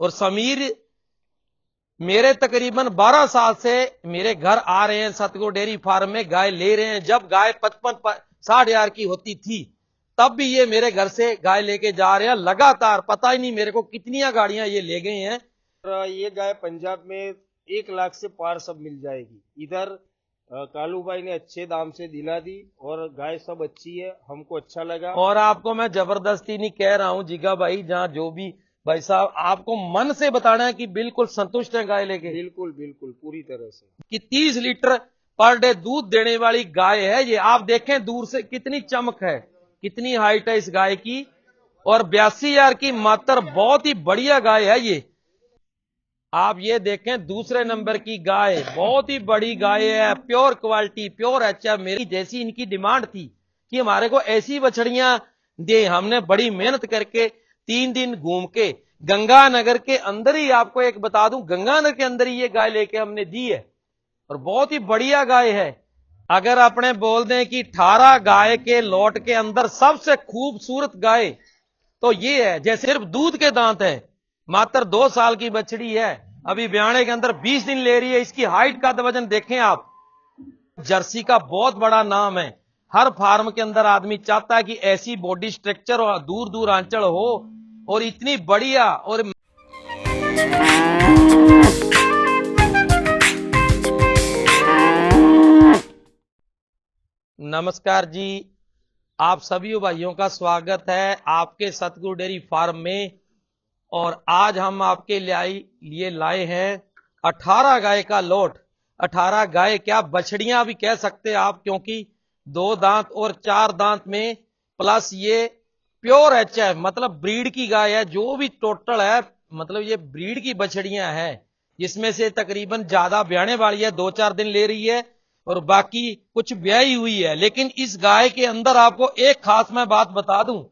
और समीर मेरे तकरीबन 12 साल से मेरे घर आ रहे हैं, सतगुरु डेयरी फार्म में गाय ले रहे हैं। जब गाय 55-60 हजार की होती थी तब भी ये मेरे घर से गाय लेके जा रहे हैं लगातार। पता ही नहीं मेरे को कितनी गाड़ियां ये ले गए हैं। ये गाय पंजाब में 1 लाख से पार सब मिल जाएगी। इधर कालू भाई ने अच्छे दाम से दिला दी और गाय सब अच्छी है, हमको अच्छा लगा। और आपको मैं जबरदस्ती नहीं कह रहा हूं जीगा भाई, जहां जो भी भाई साहब आपको मन से बताना है कि बिल्कुल संतुष्ट है गाय लेके। बिल्कुल बिल्कुल पूरी तरह से कि 30 लीटर पर डे दूध देने वाली गाय है ये। आप देखें दूर से कितनी चमक है, कितनी हाइट है इस गाय की। और 82 हजार की मात्र बहुत ही बढ़िया गाय है ये। आप ये देखें दूसरे नंबर की गाय, बहुत ही बड़ी गाय है, प्योर क्वालिटी, प्योर अच्छा। मेरी जैसी इनकी डिमांड थी कि हमारे को ऐसी बछड़ियां दे। हमने बड़ी मेहनत करके 3 दिन घूम के गंगानगर के अंदर ही, आपको एक बता दूं, गंगानगर के अंदर ही ये गाय लेके हमने दी है और बहुत ही बढ़िया गाय है। अगर अपने बोल दें कि 18 गाय के लॉट के अंदर सबसे खूबसूरत गाय तो ये है। जैसे सिर्फ दूध के दांत है, मात्र 2 साल की बछड़ी है, अभी ब्याणे के अंदर 20 दिन ले रही है। इसकी हाइट का वजन देखें आप, जर्सी का बहुत बड़ा नाम है। हर फार्म के अंदर आदमी चाहता है कि ऐसी बॉडी स्ट्रक्चर और दूर दूर आंचल हो और इतनी बढ़िया। और नमस्कार जी, आप सभी भाइयों का स्वागत है आपके सतगुरु डेयरी फार्म में। और आज हम आपके लिए लाए हैं 18 गाय का लोट। 18 गाय क्या, बछड़ियां भी कह सकते हैं आप, क्योंकि 2 दांत और 4 दांत में प्लस ये प्योर एचएफ मतलब ब्रीड की गाय है। जो भी टोटल है मतलब ये ब्रीड की बछड़ियां हैं, जिसमें से तकरीबन ज्यादा ब्याने वाली है, 2-4 दिन ले रही है और बाकी कुछ ब्याही हुई है। लेकिन इस गाय के अंदर आपको एक खास मैं बात बता दूं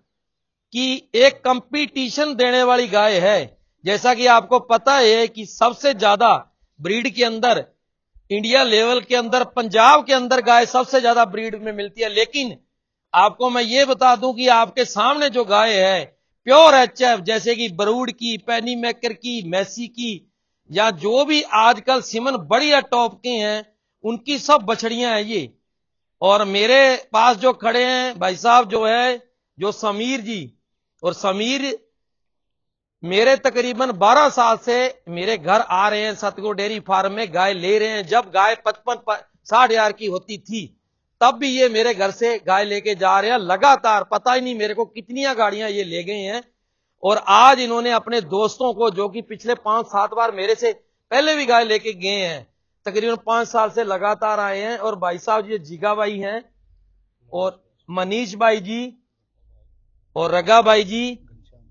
कि एक कंपटीशन देने वाली गाय है। जैसा कि आपको पता है कि सबसे ज्यादा ब्रीड के अंदर इंडिया लेवल के अंदर पंजाब के अंदर गाय सबसे ज्यादा ब्रीड में मिलती है। लेकिन आपको मैं ये बता दूं कि आपके सामने जो गाय है प्योर एचएफ, जैसे कि बरूड की, पैनी मेकर की, मैसी की, या जो भी आजकल सिमन बढ़िया टॉप के हैं, उनकी सब बछड़ियां हैं ये। और मेरे पास जो खड़े हैं भाई साहब जो है, जो समीर जी, और समीर मेरे तकरीबन 12 साल से मेरे घर आ रहे हैं, सतगुरु डेयरी फार्म में गाय ले रहे हैं। जब गाय 55-60 हजार की होती थी तब भी ये मेरे घर से गाय लेके जा रहे हैं लगातार। पता ही नहीं मेरे को कितनी गाड़ियां ये ले गए हैं। और आज इन्होंने अपने दोस्तों को, जो कि पिछले 5-7 बार मेरे से पहले भी गाय लेके गए हैं, तकरीबन 5 साल से लगातार आए हैं। और भाई साहब ये जीगा भाई हैं और मनीष भाई जी और रगा भाई जी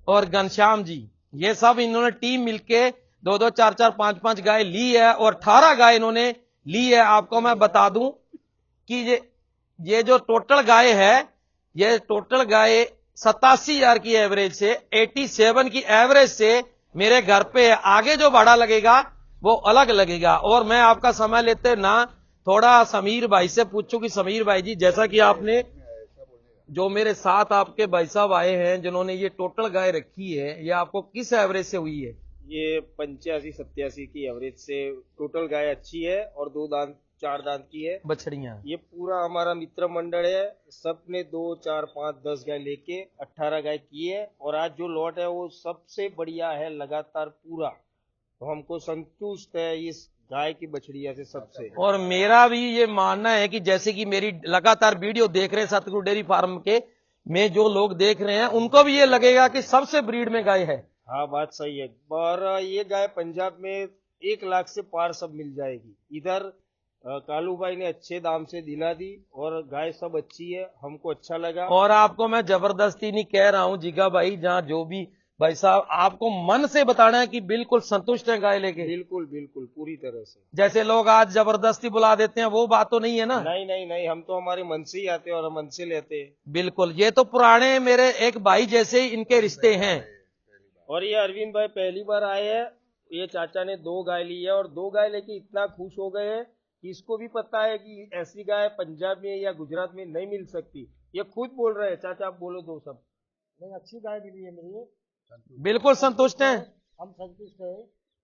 और घनश्याम जी, ये सब इन्होंने टीम मिलके 2-2, 4-4, 5-5 गाय ली है और 18 गाय इन्होंने ली है। आपको मैं बता दूं कि ये जो टोटल गाय है, ये टोटल गाय 87 हजार की एवरेज से 87 की एवरेज से मेरे घर पे है। आगे जो भाड़ा लगेगा वो अलग लगेगा। और मैं आपका समय लेते ना थोड़ा समीर भाई से पूछूं कि समीर भाई जी, जैसा कि आपने जो मेरे साथ आपके भाई साहब आए हैं जिन्होंने ये टोटल गाय रखी है, ये आपको किस एवरेज से हुई है? ये 85-87 की एवरेज से टोटल गाय अच्छी है और 2 दांत 4 दांत की है बछड़ियां। ये पूरा हमारा मित्र मंडल है, सबने 2, 4, 5, 10 गाय लेके 18 गाय की है। और आज जो लॉट है वो सबसे बढ़िया है लगातार पूरा, तो हमको संतुष्ट है इस गाय की बछड़िया से सबसे। और मेरा भी ये मानना है कि जैसे कि मेरी लगातार वीडियो देख रहे हैं सतगुरु डेयरी फार्म के में जो लोग देख रहे हैं, उनको भी ये लगेगा कि सबसे ब्रीड में गाय है। हाँ बात सही है। और ये गाय पंजाब में 1 लाख से पार सब मिल जाएगी। इधर कालू भाई ने अच्छे दाम से दिला दी और गाय सब अच्छी है, हमको अच्छा लगा। और आपको मैं जबरदस्ती नहीं कह रहा हूं जीगा भाई, जहां जो भी भाई साहब आपको मन से बताना है कि बिल्कुल संतुष्ट है गाय लेके। बिल्कुल बिल्कुल पूरी तरह से। जैसे लोग आज जबरदस्ती बुला देते हैं, वो बात तो नहीं है ना? नहीं नहीं नहीं, हम तो हमारे मन से ही आते हैं और मन से लेते हैं। बिल्कुल, ये तो पुराने मेरे एक भाई जैसे ही इनके रिश्ते हैं। और ये अरविंद भाई पहली बार आए हैं, ये चाचा ने 2 गाय ली है और 2 गाय लेके इतना खुश हो गए हैं कि इसको भी पता है कि ऐसी गाय पंजाब में या गुजरात में नहीं मिल सकती। ये खुद बोल रहे हैं। चाचा आप बोलो 2 शब्द। नहीं, अच्छी गाय मिली है मेरी। बिल्कुल संतुष्ट हैं। हम संतुष्ट है।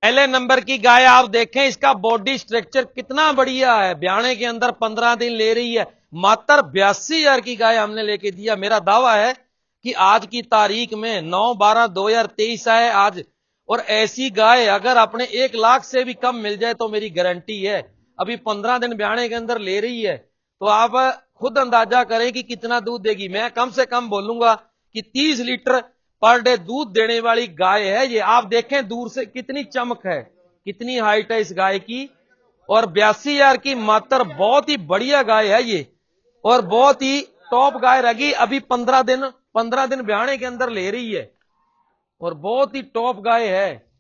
पहले नंबर की गाय आप देखें, इसका बॉडी स्ट्रक्चर कितना बढ़िया है। ब्याणे के अंदर 15 दिन ले रही है। मात्र 82,000 की गाय हमने लेके दिया। मेरा दावा है कि आज की तारीख में 9/12/2023 है आज, और ऐसी गाय अगर अपने 1 लाख से भी कम मिल जाए तो मेरी गारंटी है। अभी 15 दिन ब्याणे के अंदर ले रही है, तो आप खुद अंदाजा करें कि कितना दूध देगी। मैं कम से कम बोलूंगा कि 30 लीटर पर डे दूध देने वाली गाय है ये। आप देखें दूर से कितनी चमक है, कितनी हाइट है इस गाय की, और 82,000 की मात्र बहुत ही बढ़िया गाय है ये, और बहुत ही टॉप गाय रही। अभी 15 दिन ब्याणे के अंदर ले रही है, और बहुत ही टॉप गाय है।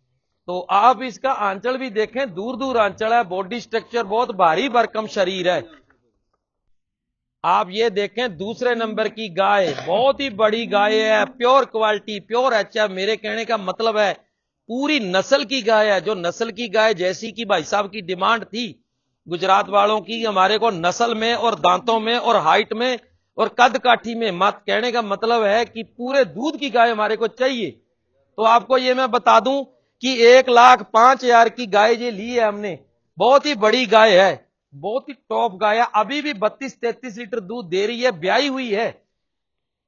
तो आप इसका आंचल भी देखें, दूर दूर आंचल है। बॉडी स्ट्रक्चर बहुत भारी भरकम शरीर है। आप ये देखें दूसरे नंबर की गाय, बहुत ही बड़ी गाय है, प्योर क्वालिटी, प्योर एचएफ। मेरे कहने का मतलब है पूरी नस्ल की गाय है। जो नस्ल की गाय जैसी कि भाई साहब की डिमांड थी गुजरात वालों की, हमारे को नस्ल में और दांतों में और हाइट में और कद काठी में, मत कहने का मतलब है कि पूरे दूध की गाय हमारे को चाहिए। तो आपको ये मैं बता दूं कि 1,05,000 की गाय ये ली है हमने। बहुत ही बड़ी गाय है, बहुत ही टॉप गाय है। अभी भी 32-33 लीटर दूध दे रही है, ब्याई हुई है।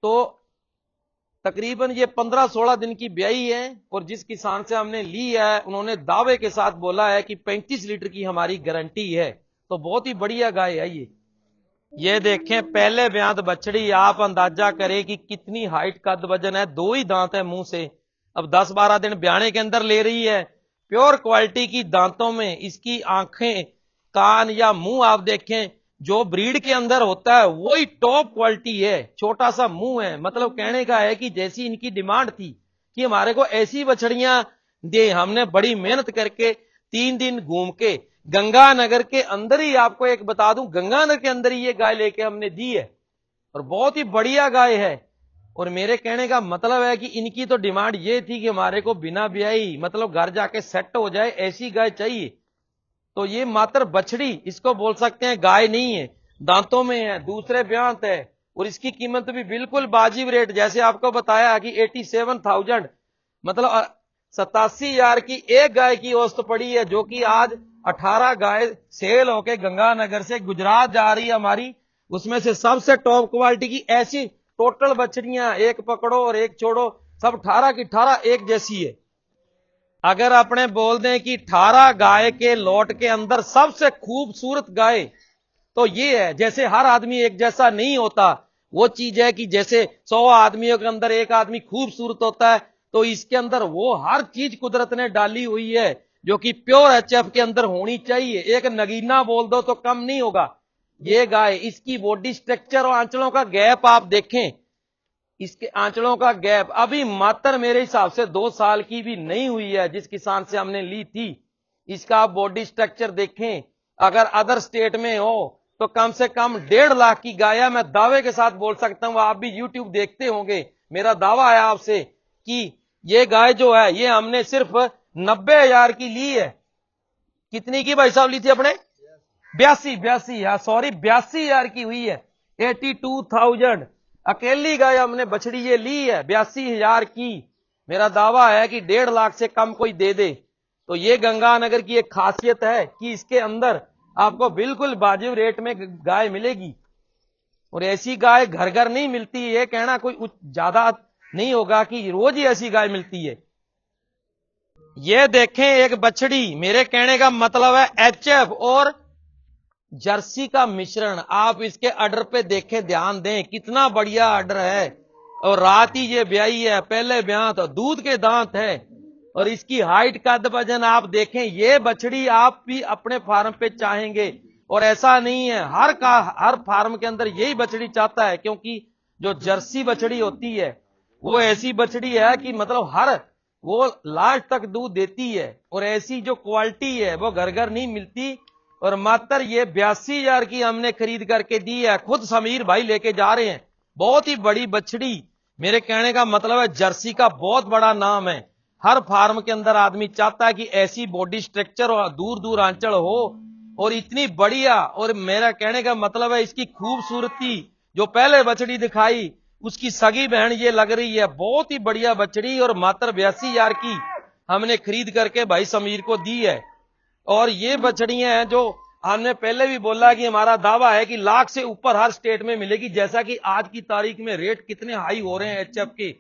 तो तकरीबन ये 15-16 दिन की ब्याई है, और जिस किसान से हमने ली है उन्होंने दावे के साथ बोला है कि 35 लीटर की हमारी गारंटी है। तो बहुत ही बढ़िया गाय है ये देखें पहले ब्यांत बछड़ी। आप अंदाजा करें कि कितनी हाइट कद वजन है। 2 ही दांत है मुंह से। अब 10-12 दिन ब्याणे के अंदर ले रही है। प्योर क्वालिटी की दांतों में इसकी आंखें, कान या मुंह आप देखें, जो ब्रीड के अंदर होता है वही टॉप क्वालिटी है। छोटा सा मुंह है, मतलब कहने का है कि जैसी इनकी डिमांड थी कि हमारे को ऐसी बछड़ियां दे, हमने बड़ी मेहनत करके 3 दिन घूम के गंगानगर के अंदर ही, आपको एक बता दूं, गंगानगर के अंदर ही ये गाय लेके हमने दी है, और बहुत ही बढ़िया गाय है। और मेरे कहने का मतलब है कि इनकी तो डिमांड ये थी कि हमारे को बिना ब्याई, मतलब घर जाके सेट हो जाए, ऐसी गाय चाहिए। तो ये मात्र बछड़ी इसको बोल सकते हैं, गाय नहीं है। दांतों में है, दूसरे ब्यांत है, और इसकी कीमत भी बिल्कुल वाजिब रेट, जैसे आपको बताया कि 87,000, मतलब 87,000 की एक गाय की औसत पड़ी है, जो कि आज 18 गाय सेल होके गंगानगर से गुजरात जा रही है हमारी। उसमें से सबसे टॉप क्वालिटी की ऐसी टोटल बछड़ियां, एक पकड़ो और एक छोड़ो, सब 18 की 18 एक जैसी है। अगर अपने बोल दें कि 18 गाय के लॉट के अंदर सबसे खूबसूरत गाय तो ये है। जैसे हर आदमी एक जैसा नहीं होता, वो चीज है कि जैसे 100 आदमियों के अंदर एक आदमी खूबसूरत होता है, तो इसके अंदर वो हर चीज कुदरत ने डाली हुई है जो कि प्योर एचएफ के अंदर होनी चाहिए। एक नगीना बोल दो तो कम नहीं होगा। ये गाय, इसकी बॉडी स्ट्रक्चर और आंचलों का गैप आप देखें, इसके आंचलों का गैप अभी मात्र मेरे हिसाब से 2 साल की भी नहीं हुई है जिस किसान से हमने ली थी। इसका आप बॉडी स्ट्रक्चर देखें, अगर अदर स्टेट में हो तो कम से कम 1.5 लाख की गाय है। मैं दावे के साथ बोल सकता हूं, आप भी यूट्यूब देखते होंगे, मेरा दावा है आपसे कि ये गाय जो है ये हमने सिर्फ 90,000 की ली है। कितनी की भाई साहब ली थी अपने? 82,000 की हुई है। 82,000 अकेली गाय हमने बछड़ी ये ली है 82,000 की। मेरा दावा है कि 1.5 लाख से कम कोई दे दे। तो ये गंगानगर की एक खासियत है कि इसके अंदर आपको बिल्कुल वाजिब रेट में गाय मिलेगी, और ऐसी गाय घर घर नहीं मिलती। ये कहना कोई ज्यादा नहीं होगा कि रोज ही ऐसी गाय मिलती है। ये देखें एक बछड़ी, मेरे कहने का मतलब है एचएफ और जर्सी का मिश्रण। आप इसके ऑर्डर पे देखें, ध्यान दें, कितना बढ़िया ऑर्डर है। और रात ही ये ब्याई है, पहले ब्याह तो दूध के दांत है, और इसकी हाइट कद वजन आप देखें। ये बछड़ी आप भी अपने फार्म पे चाहेंगे, और ऐसा नहीं है, हर फार्म के अंदर यही बछड़ी चाहता है, क्योंकि जो जर्सी बछड़ी होती है वो ऐसी बछड़ी है कि मतलब वो लास्ट तक दूध देती है, और ऐसी जो क्वालिटी है वो घर घर नहीं मिलती। और मात्र ये 82,000 की हमने खरीद करके दी है, खुद समीर भाई लेके जा रहे हैं। बहुत ही बड़ी बछड़ी, मेरे कहने का मतलब है जर्सी का बहुत बड़ा नाम है। हर फार्म के अंदर आदमी चाहता है कि ऐसी बॉडी स्ट्रक्चर और दूर दूर आंचल हो, और इतनी बढ़िया। और मेरा कहने का मतलब है इसकी खूबसूरती, जो पहले बछड़ी दिखाई उसकी सगी बहन ये लग रही है, बहुत ही बढ़िया बछड़ी, और मात्र 82,000 की हमने खरीद करके भाई समीर को दी है। और ये बछड़ियां हैं जो हमने पहले भी बोला कि हमारा दावा है कि लाख से ऊपर हर स्टेट में मिलेगी, जैसा कि आज की तारीख में रेट कितने हाई हो रहे हैं एचएफ के।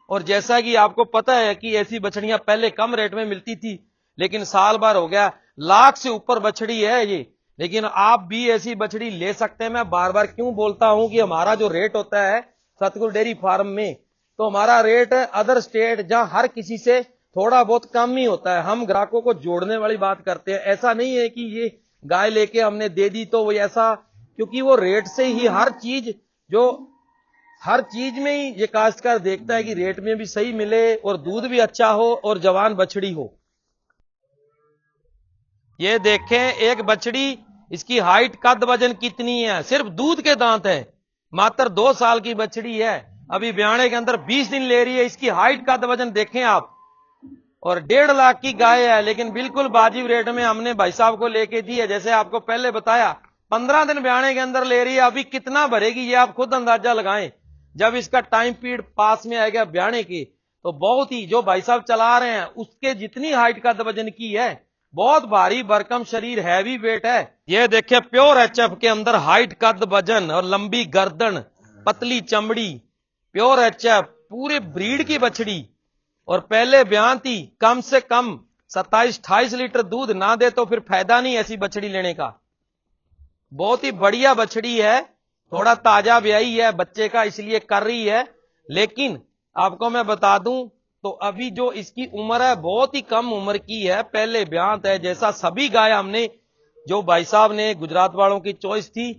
और जैसा कि आपको पता है कि ऐसी बछड़ियां पहले कम रेट में मिलती थी, लेकिन साल भर हो गया, लाख से ऊपर बछड़ी है ये। लेकिन आप भी ऐसी बछड़ी ले सकते हैं। मैं बार बार क्यों बोलता हूं कि हमारा जो रेट होता है सतगुरु डेयरी फार्म में, तो हमारा रेट अदर स्टेट जहां हर किसी से थोड़ा बहुत कम ही होता है। हम ग्राहकों को जोड़ने वाली बात करते हैं। ऐसा नहीं है कि ये गाय लेके हमने दे दी तो वो ऐसा, क्योंकि वो रेट से ही हर चीज में ही ये काश्तकार देखता है कि रेट में भी सही मिले और दूध भी अच्छा हो और जवान बछड़ी हो। ये देखें एक बछड़ी, इसकी हाइट कद वजन कितनी है, सिर्फ दूध के दांत है, मात्र 2 साल की बछड़ी है, अभी ब्याणे के अंदर 20 दिन ले रही है। इसकी हाइट कद वजन देखें आप, और 1.5 लाख की गाय है, लेकिन बिल्कुल वाजिब रेट में हमने भाई साहब को लेके दी है। जैसे आपको पहले बताया 15 दिन ब्याणे के अंदर ले रही है, अभी कितना भरेगी ये आप खुद अंदाजा लगाएं। जब इसका टाइम पीरियड पास में आएगा ब्याणे की, तो बहुत ही, जो भाई साहब चला रहे हैं उसके जितनी हाइट का वजन की है, बहुत भारी भरकम शरीर, हैवी वेट है। ये देखिए प्योर एचएफ के अंदर हाइट कद वजन और लंबी गर्दन, पतली चमड़ी, प्योर एचएफ, पूरे ब्रीड की बछड़ी। और पहले बयान थी कम से कम 27-28 लीटर दूध ना दे तो फिर फायदा नहीं ऐसी बछड़ी लेने का। बहुत ही बढ़िया बछड़ी है, थोड़ा ताजा ब्याही है बच्चे का, इसलिए कर रही है। लेकिन आपको मैं बता दूं तो अभी जो इसकी उम्र है बहुत ही कम उम्र की है, पहले ब्यान है। जैसा सभी गाय हमने, जो भाई साहब ने गुजरात वालों की चॉइस थी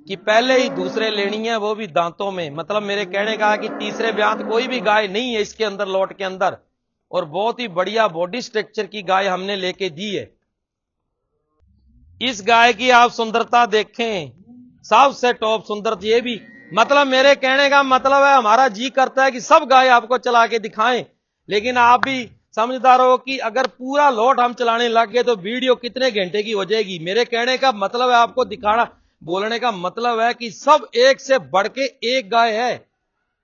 कि पहले ही दूसरे लेनी है, वो भी दांतों में, मतलब मेरे कहने का कि तीसरे ब्यान कोई भी गाय नहीं है इसके अंदर लॉट के अंदर। और बहुत ही बढ़िया बॉडी स्ट्रक्चर की गाय हमने लेके दी है। इस गाय की आप सुंदरता देखें, सबसे टॉप सुंदरता। ये भी, मतलब मेरे कहने का मतलब है हमारा जी करता है कि सब गाय आपको चला के दिखाएं, लेकिन आप भी समझदार हो कि अगर पूरा लॉट हम चलाने लग गए तो वीडियो कितने घंटे की हो जाएगी। मेरे कहने का मतलब है आपको दिखाना, बोलने का मतलब है कि सब एक से बढ़ के एक गाय है।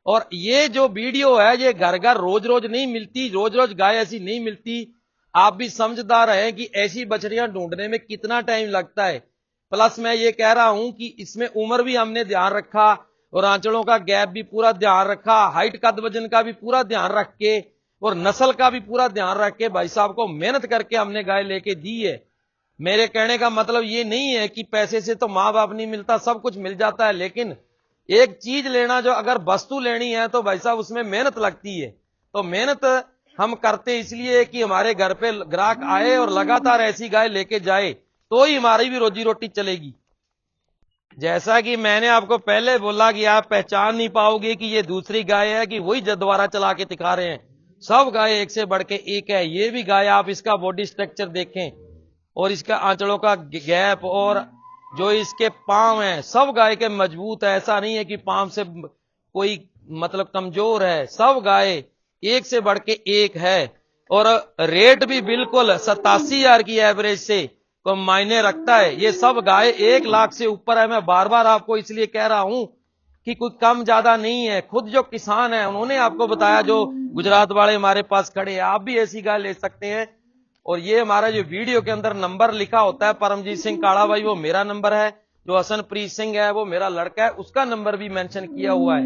और ये जो वीडियो है ये घर घर रोज रोज नहीं मिलती, रोज रोज गाय ऐसी नहीं मिलती। आप भी समझदार हैं कि ऐसी बछड़ियां ढूंढने में कितना टाइम लगता है। प्लस मैं ये कह रहा हूं कि इसमें उम्र भी हमने ध्यान रखा और आंचलों का गैप भी पूरा ध्यान रखा, हाइट कद वजन का भी पूरा ध्यान रख के और नस्ल का भी पूरा ध्यान रख के भाई साहब को मेहनत करके हमने गाय लेके दी है। मेरे कहने का मतलब ये नहीं है कि पैसे से तो माँ बाप नहीं मिलता, सब कुछ मिल जाता है, लेकिन एक चीज लेना, जो अगर वस्तु लेनी है तो भाई साहब उसमें मेहनत लगती है। तो मेहनत हम करते इसलिए कि हमारे घर पे ग्राहक आए और लगातार ऐसी गाय लेके जाए, तो ही हमारी भी रोजी रोटी चलेगी। जैसा कि मैंने आपको पहले बोला कि आप पहचान नहीं पाओगे कि ये दूसरी गाय है कि वही दोबारा चला के दिखा रहे हैं। सब गाय एक से बढ़ के एक है। ये भी गाय, आप इसका बॉडी स्ट्रक्चर देखें और इसका आंचलों का गैप और जो इसके पांव हैं, सब गाय के मजबूत है। ऐसा नहीं है कि पांव से कोई मतलब कमजोर है, सब गाय एक से बढ़ के एक है। और रेट भी बिल्कुल 87,000 की एवरेज से को मायने रखता है। ये सब गाय 1 लाख से ऊपर है। मैं बार बार आपको इसलिए कह रहा हूं कि कुछ कम ज्यादा नहीं है। खुद जो किसान है उन्होंने आपको बताया, जो गुजरात वाले हमारे पास खड़े हैं, आप भी ऐसी गाय ले सकते हैं। और ये हमारा जो वीडियो के अंदर नंबर लिखा होता है परमजीत सिंह काड़ा भाई, वो मेरा नंबर है। जो हसनप्रीत सिंह है वो मेरा लड़का है, उसका नंबर भी मेंशन किया हुआ है।